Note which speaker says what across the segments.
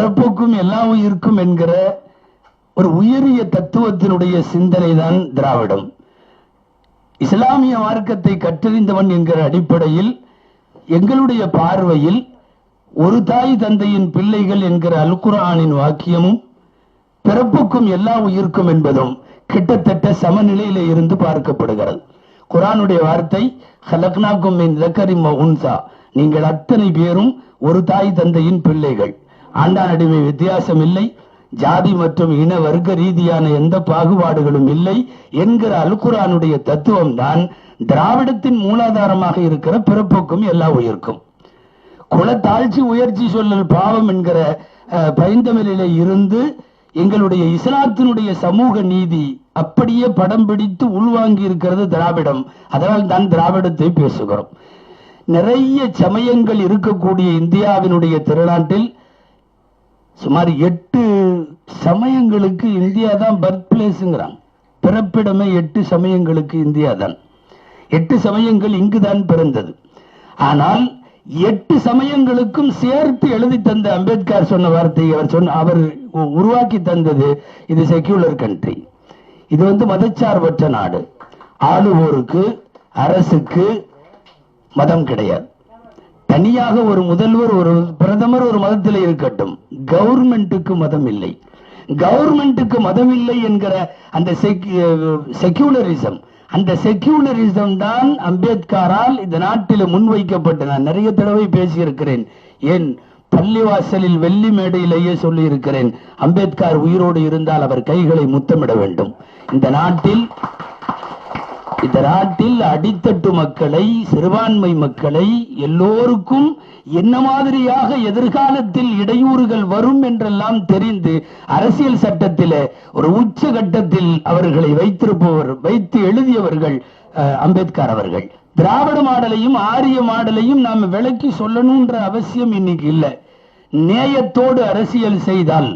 Speaker 1: பிறப்புக்கும் எல்லா உயிருக்கும் என்கிற ஒரு உயரிய தத்துவத்தினுடைய சிந்தனை தான் திராவிடம். இஸ்லாமிய மார்க்கத்தை கற்றறிந்தவன் என்கிற அடிப்படையில் எங்களுடைய பார்வையில் ஒரு தாய் தந்தையின் பிள்ளைகள் என்கிற அல் குர்ஆனின் வாக்கியமும் பிறப்புக்கும் எல்லா உயிருக்கும் என்பதும் கிட்டத்தட்ட சமநிலையில இருந்து பார்க்கப்படுகிறது. குர்ஆனுடைய வார்த்தை ஹலக்னாக்கும் மின் ஸக்கரின் வ உன்ஸா, நீங்கள் அத்தனை பேரும் ஒரு தாய் தந்தையின் பிள்ளைகள், ஆண்டான் அடிமை வித்தியாசம் இல்லை, ஜாதி மற்றும் இன வர்க்க ரீதியான எந்த பாகுபாடுகளும் இல்லை என்கிற அல் குர்ஆனுடைய தத்துவம் தான் திராவிடத்தின் மூலாதாரமாக இருக்கிற பிறப்புக்கும் எல்லா உயிருக்கும். குலத்தாழ்ச்சி உயர்ச்சி சொல்லல் பாவம் என்கிற பைந்தமிழிலே இருந்து எங்களுடைய இஸ்லாத்தினுடைய சமூக நீதி அப்படியே படம் பிடித்து உள்வாங்கி இருக்கிறது திராவிடம். அதனால் தான் திராவிடத்தை பேசுகிறோம். நிறைய சமயங்கள் இருக்கக்கூடிய இந்தியாவினுடைய திருநாட்டில் சுமார் 8 சமயங்களுக்கு இந்தியா தான் பர்த் பிளேஸ்ங்கிறாங்க. பிறப்பிடமே 8 சமயங்களுக்கு இந்தியா தான். 8 சமயங்கள் இங்குதான் பிறந்தது. ஆனால் 8 சமயங்களுக்கும் சேர்த்து எழுதி தந்த அம்பேத்கர் சொன்ன வார்த்தை, அவர் உருவாக்கி தந்தது, இது செக்யூலர் கண்ட்ரி, இது மதச்சார்பற்ற நாடு, ஆளுவோருக்கு அரசுக்கு மதம் கிடையாது. தனியாக ஒரு முதல்வர் ஒரு பிரதமர் ஒரு மதத்தில் இருக்கட்டும், கவர்மெண்ட்டுக்கு மதம் இல்லை. கவர்மெண்ட்டுக்கு மதம் இல்லை என்கிற அந்த செக்யூலரிசம், அந்த செக்யூலரிசம் தான் அம்பேத்கரால் இந்த நாட்டில் முன்வைக்கப்பட்டு, நான் நிறைய தடவை பேசியிருக்கிறேன், ஏன் பள்ளிவாசலில் வெள்ளி மேடையிலேயே சொல்லி இருக்கிறேன், அம்பேத்கர் உயிரோடு இருந்தால் அவர் கைகளை முத்தமிட வேண்டும். இந்த நாட்டில் அடித்தட்டு மக்களை, சிறுபான்மை மக்களை எல்லோருக்கும் என்ன மாதிரியாக எதிர்காலத்தில் இடையூறுகள் வரும் என்றெல்லாம் தெரிந்து அரசியல் சட்டத்தில் ஒரு உச்சகட்டத்தில் அவர்களை வைத்து எழுதியவர்கள் அம்பேத்கர் அவர்கள். திராவிட மாடலையும் ஆரிய மாடலையும் நாம் விளக்கி சொல்லணும்ன்ற அவசியம் இன்னைக்கு இல்லை. நேயத்தோடு அரசியல் செய்தால்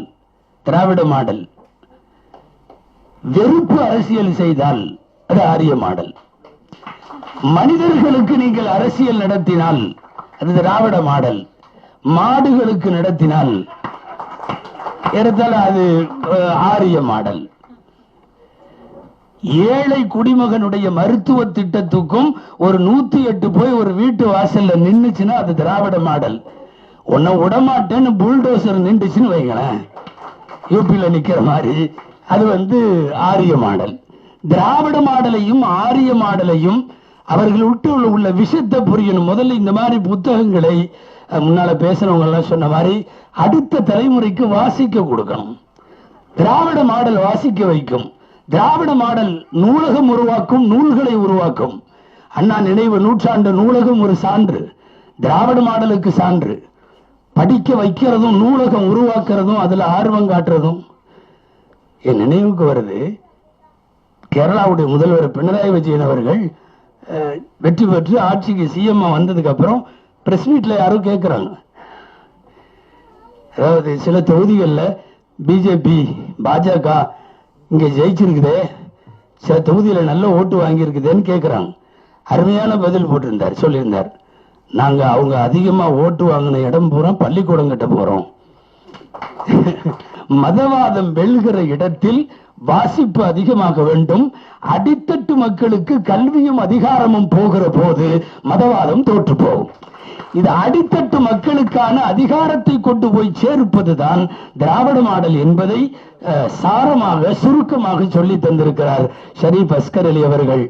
Speaker 1: திராவிட மாடல், வெறுப்பு அரசியல் செய்தால் அது ஆரிய மாடல். மனிதர்களுக்கு நீங்கள் அரசியல் நடத்தினால் அது திராவிட மாடல், மாடுகளுக்கு நடத்தினால் அது ஆரிய மாடல். ஏழை குடிமகனுடைய மருத்துவ திட்டத்துக்கும் ஒரு 108 போய் ஒரு வீட்டு வாசல்ல நின்னுச்சுன்னா அது திராவிட மாடல். உன்னை விடமாட்டேன்னு புல்டோசர் நின்றுச்சுன்னு வைங்களேன், யூபியில நிக்கிற மாதிரி, அது ஆரிய மாடல். திராவிட மாடலையும் ஆரிய மாடலையும் அவர்கள் விட்டு உள்ள விஷயத்தை புரியணும். முதல்ல இந்த மாதிரி புத்தகங்களை முன்னால பேசுறவங்க எல்லாம் சொன்ன மாதிரி அடுத்த தலைமுறைக்கு வாசிக்க கொடுக்கணும். திராவிட மாடல் வாசிக்க வைக்கும். திராவிட மாடல் நூலகம் உருவாக்கும், நூல்களை உருவாக்கும். அண்ணா நினைவு நூற்றாண்டு நூலகம் ஒரு சான்று, திராவிட மாடலுக்கு சான்று. படிக்க வைக்கிறதும் நூலகம் உருவாக்குறதும் அதுல ஆர்வம் காட்டுறதும். என் நினைவுக்கு வருது, கேரளாவுடைய முதல்வர் பினராயி விஜயன் அவர்கள் வெற்றி பெற்று ஆட்சிக்கு சிஎம் வந்ததுக்கு அப்புறம் பிரஸ் மீட்ல யாரும் கேட்கிறாங்க, அதாவது சில தொகுதிகளில் பிஜேபி பாஜக இங்க ஜெயிச்சிருக்குதே, சில தொகுதியில நல்ல ஓட்டு வாங்கி இருக்குதுன்னு கேட்கிறாங்க. அருமையான பதில் போட்டிருந்தார், சொல்லியிருந்தார், நாங்க அவங்க அதிகமா ஓட்டு வாங்கின இடம் பூரா பள்ளிக்கூடம் கட்ட போறோம். மதவாதம் வெல்கிற இடத்தில் வாசிப்பு அதிகமாக வேண்டும். அடித்தட்டு மக்களுக்கு கல்வியும் அதிகாரமும் போகிற போது மதவாதம் தோற்று போகும். இது அடித்தட்டு மக்களுக்கான அதிகாரத்தை கொண்டு போய் சேர்ப்பதுதான் திராவிட மாடல் என்பதை சாரமாக சுருக்கமாக சொல்லி தந்திருக்கிறார் ஷரீப் அஸ்கர் அலி அவர்கள்.